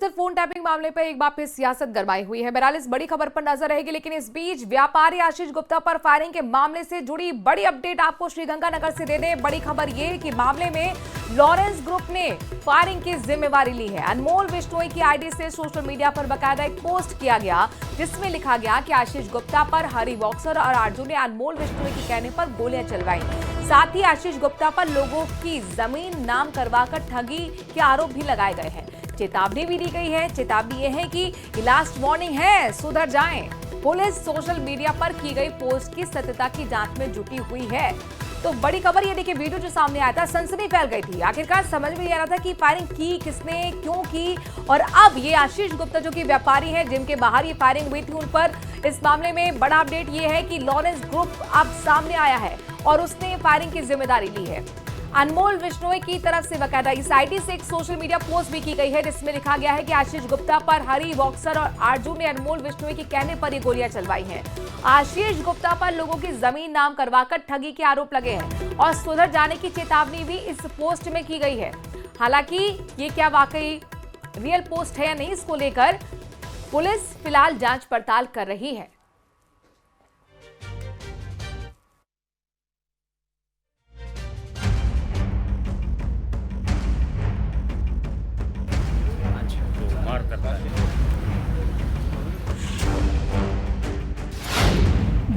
सिर्फ phone tapping मामले पर एक बार फिर सियासत गरमाई हुई है। बहरहाल इस बड़ी खबर पर नजर रहेगी, लेकिन इस बीच व्यापारी आशीष गुप्ता पर फायरिंग के मामले से जुड़ी बड़ी अपडेट आपको श्रीगंगानगर से दे दें। बड़ी खबर यह कि मामले में लॉरेंस ग्रुप ने फायरिंग की जिम्मेवारी ली है। अनमोल बिश्नोई की आईडी से सोशल मीडिया पर बकायदा एक पोस्ट किया गया, जिसमें लिखा गया कि आशीष गुप्ता पर हरी बॉक्सर और अर्जुन ने अनमोल बिश्नोई के कहने पर गोलियां चलवाई। साथ ही आशीष गुप्ता पर लोगों की जमीन नाम करवाकर ठगी के आरोप भी लगाए गए हैं। चेतावनी भी दी गई है। चेतावनी यह है कि लास्ट वार्निंग है, सुधर जाएं। पुलिस सोशल मीडिया पर की गई पोस्ट की सत्यता की जांच में जुटी हुई है। तो बड़ी खबर ये देखिए, वीडियो जो सामने आया था, सनसनी फैल गई थी। आखिरकार समझ में नहीं आ रहा था कि फायरिंग की किसने, क्यों की, और अब ये आशीष गुप्ता जो कि व्यापारी है, जिनके बाहर ये फायरिंग हुई थी, उन पर इस मामले में बड़ा अपडेट ये है कि लॉरेंस ग्रुप अब सामने आया है और उसने फायरिंग की जिम्मेदारी ली है। अनमोल बिश्नोई की तरफ से बकायदा इस आईडी से एक सोशल मीडिया पोस्ट भी की गई है, जिसमें लिखा गया है कि आशीष गुप्ता पर हरी बॉक्सर और अर्जुन ने अनमोल बिश्नोई के कहने पर ये गोलियां चलवाई हैं। आशीष गुप्ता पर लोगों की जमीन नाम करवाकर ठगी के आरोप लगे हैं और सुधर जाने की चेतावनी भी इस पोस्ट में की गई है। हालांकि ये क्या वाकई रियल पोस्ट है या नहीं, इसको लेकर पुलिस फिलहाल जांच पड़ताल कर रही है।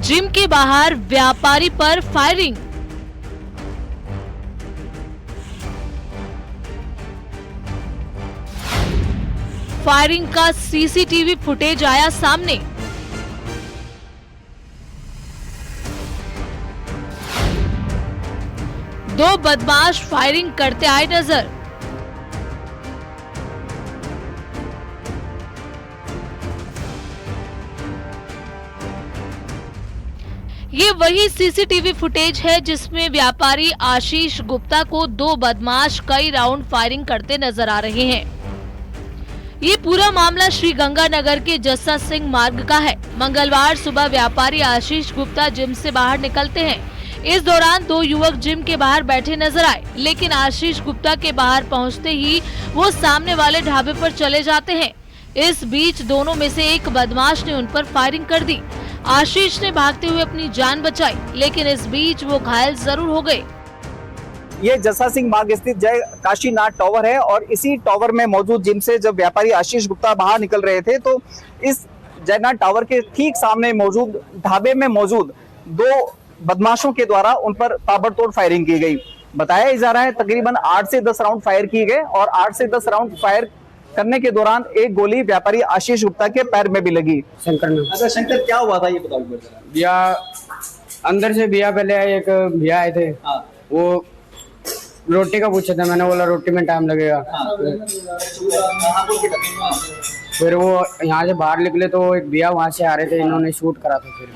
जिम के बाहर व्यापारी पर फायरिंग। फायरिंग का सीसीटीवी फुटेज आया सामने। दो बदमाश फायरिंग करते आए नजर। ये वही सीसीटीवी फुटेज है जिसमें व्यापारी आशीष गुप्ता को दो बदमाश कई राउंड फायरिंग करते नजर आ रहे हैं। ये पूरा मामला श्रीगंगानगर के जस्सा सिंह मार्ग का है। मंगलवार सुबह व्यापारी आशीष गुप्ता जिम से बाहर निकलते हैं। इस दौरान दो युवक जिम के बाहर बैठे नजर आए, लेकिन आशीष गुप्ता के बाहर पहुंचते ही वो सामने वाले ढाबे पर चले जाते हैं। इस बीच दोनों में से एक बदमाश ने उन पर फायरिंग कर दी। आशीष ने भागते हुए अपनी जान बचाई, लेकिन इस बीच वो घायल जरूर हो गए। ये जस्सा सिंह मार्ग स्थित जय काशीनाथ टावर है और इसी टावर में मौजूद जिम से जब व्यापारी आशीष गुप्ता बाहर निकल रहे थे, तो इस जयनाथ टावर के ठीक सामने मौजूद ढाबे में मौजूद दो बदमाशों के द्वारा उन पर ताबड़तोड़ फायरिंग की गई। बताया जा रहा है तकरीबन 8 से 10 राउंड फायर किए गए और 8 से 10 राउंड फायर करने के दौरान एक गोली व्यापारी आशीष गुप्ता के पैर में भी लगी। शंकर में। अच्छा शंकर, क्या हुआ था ये बताओ। भैया अंदर से भैया पहले एक भैया आए थे। हाँ। वो रोटी का पूछा था, मैंने बोला रोटी में टाइम लगेगा। हाँ। फिर वो यहाँ से बाहर निकले तो एक भैया वहाँ से आ रहे थे, इन्होंने शूट करा था। फिर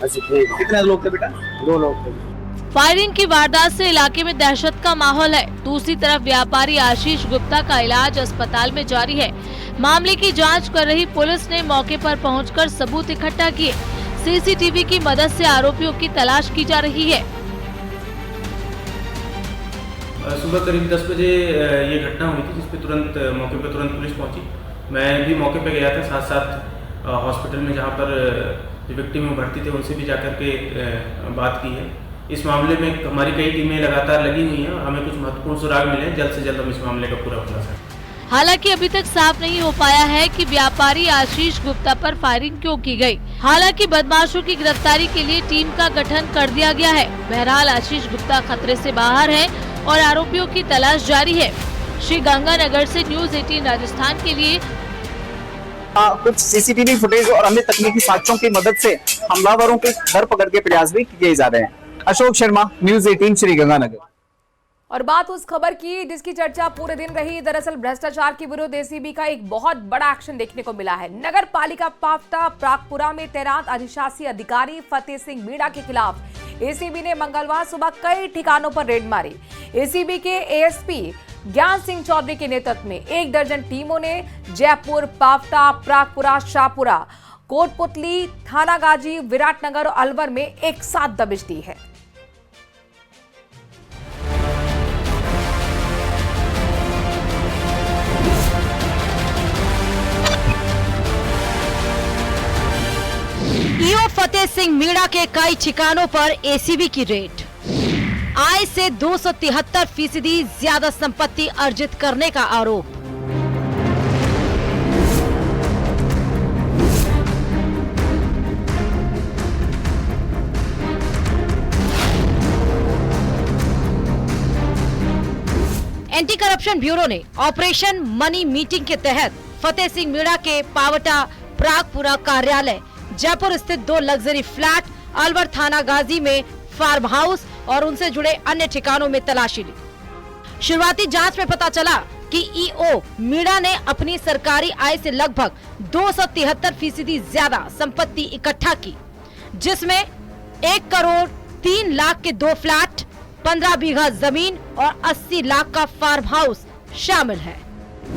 बस कितने लोग थे बेटा? 2 लोग थे। फायरिंग की वारदात से इलाके में दहशत का माहौल है। दूसरी तरफ व्यापारी आशीष गुप्ता का इलाज अस्पताल में जारी है। मामले की जांच कर रही पुलिस ने मौके पर पहुंचकर सबूत इकट्ठा किए। सीसीटीवी की मदद से आरोपियों की तलाश की जा रही है। सुबह करीब 10 बजे ये घटना हुई थी, जिसपे तुरंत मौके पर तुरंत पुलिस पहुंची। मैं भी मौके पर गया था, साथ साथ हॉस्पिटल में जहाँ पर जो विक्टिम में भर्ती थे उनसे भी जाकर के बात की है। इस मामले में हमारी कई टीमें लगातार लगी हुई हैं। हमें कुछ महत्वपूर्ण सुराग मिले हैं, जल्द से जल्द हम इस मामले का पूरा खुलासा। हालांकि अभी तक साफ नहीं हो पाया है कि व्यापारी आशीष गुप्ता पर फायरिंग क्यों की गई। हालांकि बदमाशों की गिरफ्तारी के लिए टीम का गठन कर दिया गया है। बहरहाल आशीष गुप्ता खतरे से बाहर है और आरोपियों की तलाश जारी है। श्रीगंगानगर से न्यूज़ 18 राजस्थान के लिए कुछ सीसीटीवी फुटेज और अन्य तकनीकी साक्ष्यों की मदद से हमलावरों के धरपकड़ के प्रयास भी किए जा रहे हैं। अशोक शर्मा, न्यूज़ 18 श्रीगंगानगर। और बात उस खबर की जिसकी चर्चा पूरे दिन रही। दरअसल भ्रष्टाचार के विरुद्ध एसीबी का एक बहुत बड़ा एक्शन देखने को मिला है। नगर पालिका पावटा प्रागपुरा में तैनात अधिशासी अधिकारी फतेह सिंह मीणा के खिलाफ एसीबी ने मंगलवार सुबह कई ठिकानों पर रेड मारी। एसीबी के एएसपी ज्ञान सिंह चौधरी के नेतृत्व में 1 दर्जन टीमों ने जयपुर, पावटा, प्रागपुरा, शाहपुरा, कोटपुतली, थानागाजी, विराटनगर और अलवर में एक साथ दबिश दी है। फतेह सिंह मीणा के कई ठिकानों पर एसीबी की रेड। आय से 273% ज्यादा संपत्ति अर्जित करने का आरोप। एंटी करप्शन ब्यूरो ने ऑपरेशन मनी मीटिंग के तहत फतेह सिंह मीणा के पावटा प्रागपुरा कार्यालय, जयपुर स्थित 2 लग्जरी फ्लैट, अलवर थाना गाजी में फार्म हाउस और उनसे जुड़े अन्य ठिकानों में तलाशी ली। शुरुआती जांच में पता चला कि ईओ मीणा ने अपनी सरकारी आय से लगभग 273% ज्यादा संपत्ति इकट्ठा की, जिसमें 1 करोड़ 3 लाख के 2 फ्लैट, 15 बीघा जमीन और 80 लाख का फार्म हाउस शामिल है।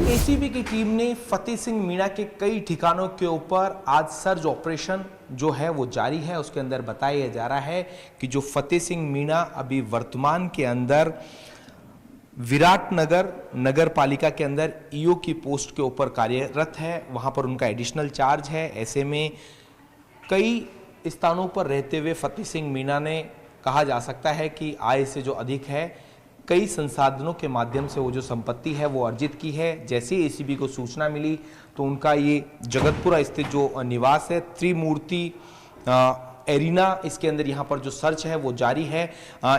एसीबी की टीम ने फतेह सिंह मीणा के कई ठिकानों के ऊपर आज सर्च ऑपरेशन जो है वो जारी है। उसके अंदर बताया जा रहा है कि जो फतेह सिंह मीणा अभी वर्तमान के अंदर विराटनगर नगर पालिका के अंदर ईओ की पोस्ट के ऊपर कार्यरत है, वहां पर उनका एडिशनल चार्ज है। ऐसे में कई स्थानों पर रहते हुए फतेह सिंह मीणा ने कहा जा सकता है कि आय से जो अधिक है, कई संसाधनों के माध्यम से वो जो संपत्ति है वो अर्जित की है। जैसे ही एसीबी को सूचना मिली तो उनका ये जगतपुरा स्थित जो निवास है, त्रिमूर्ति एरिना, इसके अंदर यहाँ पर जो सर्च है वो जारी है।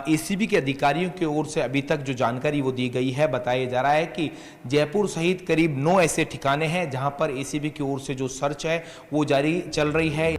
एसीबी के अधिकारियों की ओर से अभी तक जो जानकारी वो दी गई है, बताया जा रहा है कि जयपुर सहित करीब 9 ऐसे ठिकाने हैं जहाँ पर एसीबी की ओर से जो सर्च है वो जारी चल रही है।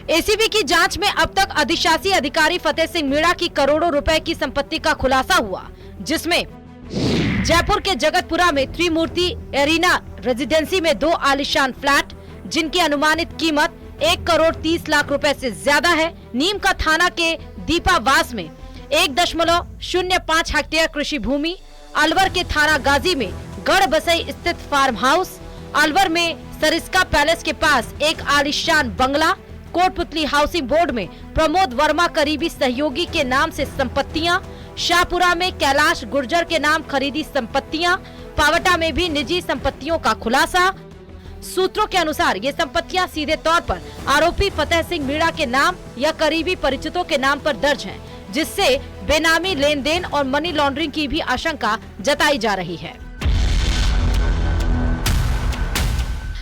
एसीबी की जांच में अब तक अधिशासी अधिकारी फतेह सिंह मीणा की करोड़ों रुपए की संपत्ति का खुलासा हुआ, जिसमें जयपुर के जगतपुरा में त्रिमूर्ति एरिना रेजिडेंसी में 2 आलीशान फ्लैट, जिनकी अनुमानित कीमत 1 करोड़ 30 लाख रुपए से ज्यादा है। नीम का थाना के दीपावास में 1.05 हेक्टेयर कृषि भूमि, अलवर के थाना गाजी में गढ़बसई स्थित फार्म हाउस, अलवर में सरिस्का पैलेस के पास एक आलीशान बंगला, कोटपुतली हाउसिंग बोर्ड में प्रमोद वर्मा करीबी सहयोगी के नाम से संपत्तियां, शाहपुरा में कैलाश गुर्जर के नाम खरीदी संपत्तियां, पावटा में भी निजी संपत्तियों का खुलासा। सूत्रों के अनुसार ये संपत्तियां सीधे तौर पर आरोपी फतेह सिंह मीणा के नाम या करीबी परिचितों के नाम पर दर्ज हैं, जिससे बेनामी लेन देन और मनी लॉन्ड्रिंग की भी आशंका जताई जा रही है।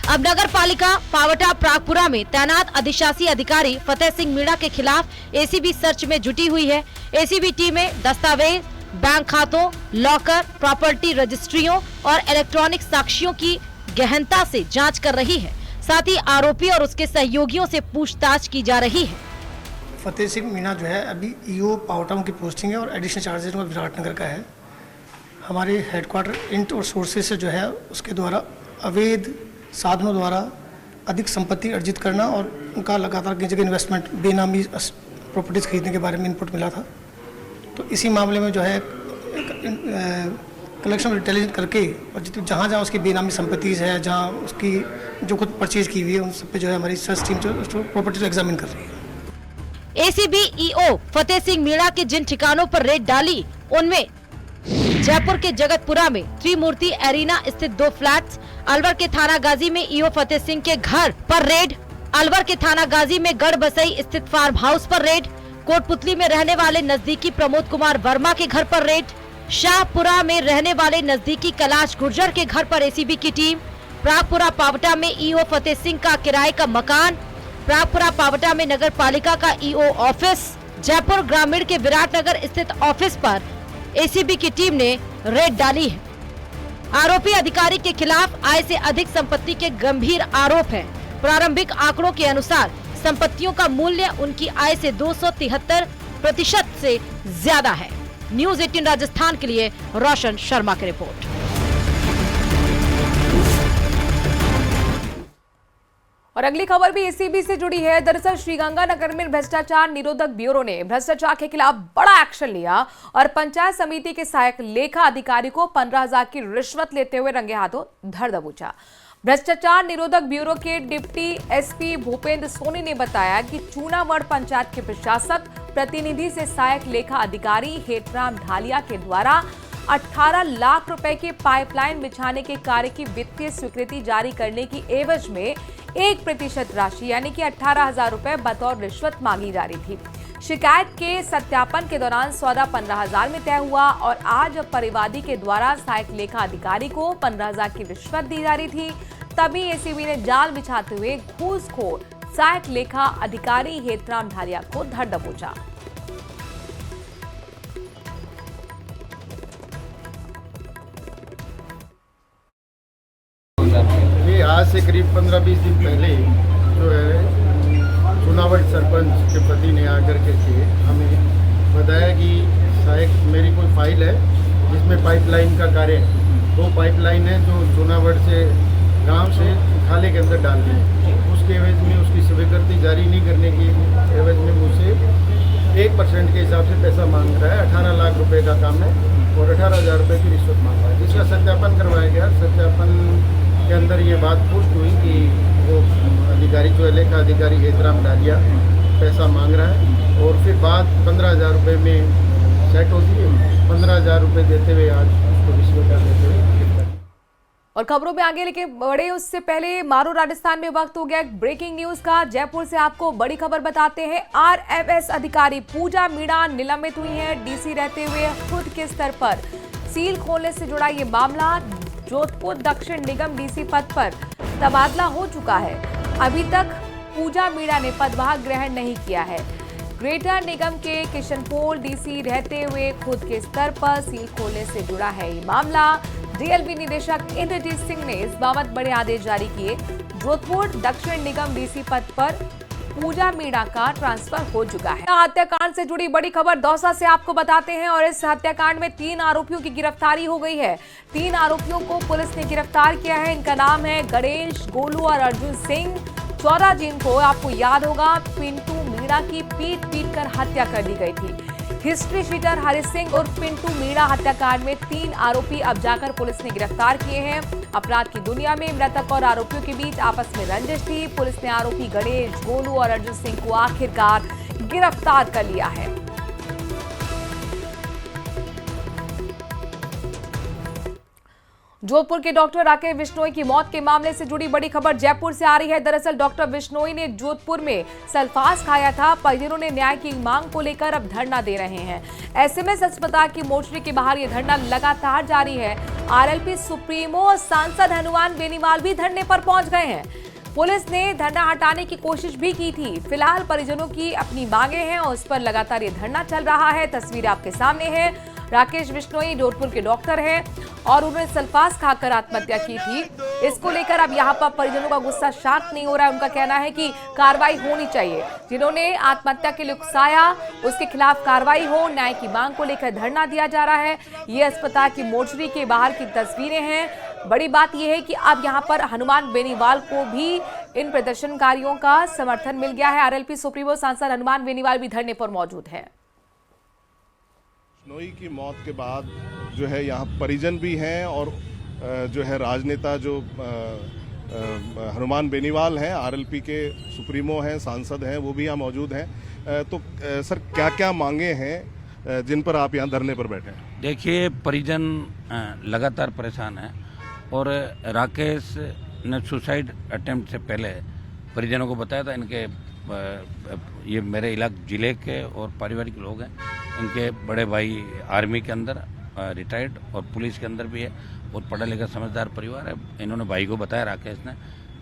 अब नगर पालिका पावटा प्रागपुरा में तैनात अधिशासी अधिकारी फतेह सिंह मीणा के खिलाफ एसीबी सर्च में जुटी हुई है। एसीबी टीमें दस्तावेज, बैंक खातों, लॉकर, प्रॉपर्टी रजिस्ट्रियों और इलेक्ट्रॉनिक साक्ष्यों की गहनता से जांच कर रही है। साथ ही आरोपी और उसके सहयोगियों से पूछताछ की जा रही है। फतेह सिंह मीणा जो है अभी ईओ पावटा की पोस्टिंग है और एडिशनल चार्जेज में विराटनगर का है। हमारे हेडक्वार्टर इंट और सोर्सेज से जो है उसके द्वारा अवैध साधनों द्वारा अधिक संपत्ति अर्जित करना और उनका लगातार कई जगह इन्वेस्टमेंट, बेनामी प्रॉपर्टीज खरीदने के बारे में इनपुट मिला था। तो इसी मामले में जो है कलेक्शन इंटेलिजेंस करके और जहाँ जहाँ उसकी बेनामी संपत्तिज है, जहाँ उसकी जो कुछ परचेज की हुई है, उन सब पे जो है हमारी सर्च टीम जो प्रॉपर्टी को एग्जामिन कर रही है। एसीबी ईओ फतेह सिंह मीणा के जिन ठिकानों पर रेड डाली, उनमें जयपुर के जगतपुरा में त्रिमूर्ति एरिना स्थित 2 फ्लैट्स, अलवर के थाना गाजी में ईओ फतेह सिंह के घर पर रेड, अलवर के थाना गाजी में गढ़बसई स्थित फार्म हाउस पर रेड, कोटपुतली में रहने वाले नजदीकी प्रमोद कुमार वर्मा के घर पर रेड, शाहपुरा में रहने वाले नजदीकी कैलाश गुर्जर के घर पर एसीबी की टीम, प्रागपुरा पावटा में ईओ फतेह सिंह का किराए का मकान, प्रागपुरा पावटा में नगर पालिका का ईओ ऑफिस, जयपुर ग्रामीण के विराटनगर स्थित ऑफिस पर एसीबी की टीम ने रेड डाली है। आरोपी अधिकारी के खिलाफ आय से अधिक संपत्ति के गंभीर आरोप हैं। प्रारंभिक आंकड़ों के अनुसार संपत्तियों का मूल्य उनकी आय से 273% से ज्यादा है। न्यूज़ 18 राजस्थान के लिए रोशन शर्मा की रिपोर्ट। और अगली खबर भी एसीबी से जुड़ी है। दरअसल श्रीगंगानगर में भ्रष्टाचार निरोधक ब्यूरो ने भ्रष्टाचार के खिलाफ बड़ा एक्शन लिया और पंचायत समिति के सहायक लेखा अधिकारी को 15,000 की रिश्वत लेते हुए रंगे हाथों धर दबोचा। भ्रष्टाचार निरोधक ब्यूरो के डिप्टी एसपी भूपेंद्र सोनी ने बताया कि चूनावड़ पंचायत के प्रशासक प्रतिनिधि से सहायक लेखा अधिकारी हेतराम ढालिया के द्वारा 18 लाख रुपए के पाइपलाइन बिछाने के कार्य की वित्तीय स्वीकृति जारी करने की एवज में 1% राशि यानी कि 18,000 रुपए बतौर रिश्वत मांगी जा रही थी। शिकायत के सत्यापन के दौरान सौदा 15,000 में तय हुआ और आज परिवादी के द्वारा सहायक लेखा अधिकारी को 15,000 की रिश्वत दी जा रही थी। तभी एसीबी ने जाल बिछाते हुए घूसखोर सहायक लेखा अधिकारी हेतराम ढालिया को धर दबोचा। ये आज से करीब 15-20 दिन पहले जो है चुनावट सरपंच के पति ने आकर के हमें बताया कि सहायक मेरी कोई फाइल है जिसमें पाइपलाइन का कार्य है। 2 पाइपलाइन है जो चुनावट से गांव से खाले के अंदर डाल दी है। उसके एवज में उसकी स्वीकृति जारी नहीं करने की एवज में मुझसे 1% के हिसाब से पैसा मांग रहा है। 18 लाख रुपए का काम है और 18,000 रुपये की रिश्वत मांग रहा है, जिसका सत्यापन करवाया गया। सत्यापन के अंदर ये बात पुष्ट हुई कि वो अधिकारी जो लेखा अधिकारी हेतराम ढालिया पैसा मांग रहा है और फिर बात 15,000 रुपये में सेट होती है। 15,000 रुपये देते हुए आज उसको रिश्वत देते हुए। और खबरों में आगे लेके बढ़े उससे पहले मारो राजस्थान में वक्त हो गया एक ब्रेकिंग न्यूज का। जयपुर से आपको बड़ी खबर बताते हैं। आरएफएस अधिकारी पूजा मीणा निलंबित हुई हैं। डीसी रहते हुए खुद के स्तर पर सील खोलने से जुड़ा ये मामला। जोधपुर दक्षिण निगम डीसी पद पर तबादला हो चुका है। अभी तक पूजा मीणा ने पदभार ग्रहण नहीं किया है। ग्रेटर निगम के किशनपोल डीसी रहते हुए खुद के स्तर पर सील खोलने से जुड़ा है ये मामला। डीएलवी निदेशक इंद्रजीत सिंह ने इस बाबत बड़े आदेश जारी किए। जोधपुर दक्षिण निगम डीसी पद पर पूजा मीणा का ट्रांसफर हो चुका है। हत्याकांड से जुड़ी बड़ी खबर दौसा से आपको बताते हैं और इस हत्याकांड में 3 आरोपियों की गिरफ्तारी हो गई है। 3 आरोपियों को पुलिस ने गिरफ्तार किया है। इनका नाम है गणेश, गोलू और अर्जुन सिंह। 14 जून को आपको याद होगा पिंटू मीणा की पीट कर हत्या कर दी गई थी। हिस्ट्री शीटर हरि सिंह और पिंटू मीणा हत्याकांड में 3 आरोपी अब जाकर पुलिस ने गिरफ्तार किए हैं। अपराध की दुनिया में मृतक और आरोपियों के बीच आपस में रंजिश थी। पुलिस ने आरोपी गणेश, गोलू और अर्जुन सिंह को आखिरकार गिरफ्तार कर लिया है। जोधपुर के डॉक्टर राकेश बिश्नोई की मौत के मामले से जुड़ी बड़ी खबर जयपुर से आ रही है। दरअसल डॉक्टर बिश्नोई ने जोधपुर में सल्फास खाया था। परिजनों ने न्याय की मांग को लेकर अब धरना दे रहे हैं। एसएमएस अस्पताल की मोर्चरी के बाहर यह धरना लगातार जारी है। आरएलपी सुप्रीमो और सांसद हनुमान बेनीवाल भी धरने पर पहुंच गए हैं। पुलिस ने धरना हटाने की कोशिश भी की थी। फिलहाल परिजनों की अपनी मांगे हैं और उस पर लगातार ये धरना चल रहा है। तस्वीर आपके सामने है। राकेश बिश्नोई जोधपुर के डॉक्टर हैं और उन्होंने सल्फास खाकर आत्महत्या की थी। इसको लेकर अब यहाँ पर परिजनों का गुस्सा शांत नहीं हो रहा है। उनका कहना है कि कार्रवाई होनी चाहिए। जिन्होंने आत्महत्या के लिए उकसाया उसके खिलाफ कार्रवाई हो। न्याय की मांग को लेकर धरना दिया जा रहा है। ये अस्पताल की मोर्चरी के बाहर की तस्वीरें हैं। बड़ी बात यह है कि अब यहाँ पर हनुमान बेनीवाल को भी इन प्रदर्शनकारियों का समर्थन मिल गया है। आरएलपी सुप्रीमो सांसद हनुमान बेनीवाल भी धरने पर मौजूद है। बिश्नोई की मौत के बाद जो है यहाँ परिजन भी हैं और जो है राजनेता जो हनुमान बेनीवाल हैं, आरएलपी के सुप्रीमो हैं, सांसद हैं, वो भी यहाँ मौजूद हैं। तो सर क्या क्या मांगे हैं जिन पर आप यहाँ धरने पर बैठे हैं? देखिए, परिजन लगातार परेशान हैं और राकेश ने सुसाइड अटेम्प्ट से पहले परिजनों को बताया था। इनके ये मेरे इलाके जिले के और पारिवारिक लोग हैं। इनके बड़े भाई आर्मी के अंदर रिटायर्ड और पुलिस के अंदर भी है। बहुत पढ़ा लिखा समझदार परिवार है। इन्होंने भाई को बताया राकेश ने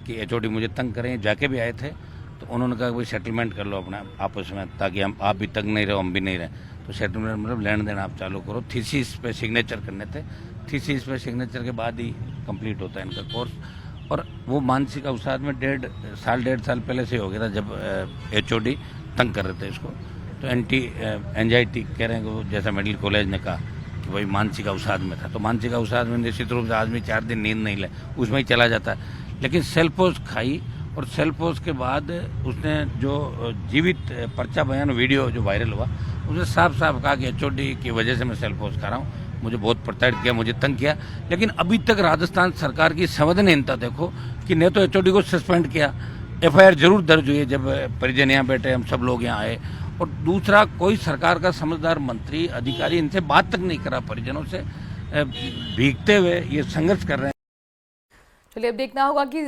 कि एचओडी मुझे तंग करें। जाके भी आए थे तो उन्होंने कहा कोई सेटलमेंट कर लो अपना आपस में, ताकि हम आप भी तंग नहीं रहो हम भी नहीं रहे। तो सेटलमेंट मतलब लेन देन आप चालू करो। थीसिस पे सिग्नेचर करने थे। थीसिस पे सिग्नेचर के बाद ही कंप्लीट होता है इनका कोर्स। और वो मानसिक अवसाद में 1.5 साल पहले से हो गया था जब एचओडी तंग कर रहे थे इसको। तो एंटी एंजाइटी कह रहे हैं कि वो जैसा मेडिकल कॉलेज ने कहा कि भाई मानसिक अवसाद में था। तो मानसिक अवसाद में निश्चित रूप से आदमी 4 दिन नींद नहीं ले उसमें ही चला जाता है। लेकिन सेल्फोस खाई और सेल्फोस के बाद उसने जो जीवित पर्चा बयान वीडियो जो वायरल हुआ उसने साफ साफ कहा कि एचओडी की वजह से मैं सेल्फोस खा रहा हूँ, मुझे बहुत प्रताड़ित किया, मुझे तंग किया। लेकिन अभी तक राजस्थान सरकार की संवेदनहीनता देखो कि न तो एचओडी को सस्पेंड किया, एफआईआर जरूर दर्ज हुई है जब परिजन यहाँ बैठे, हम सब लोग यहाँ आए, और दूसरा कोई सरकार का समझदार मंत्री अधिकारी इनसे बात तक नहीं करा परिजनों से। भीगते हुए ये संघर्ष कर रहे हैं। चलिए अब देखना होगा कि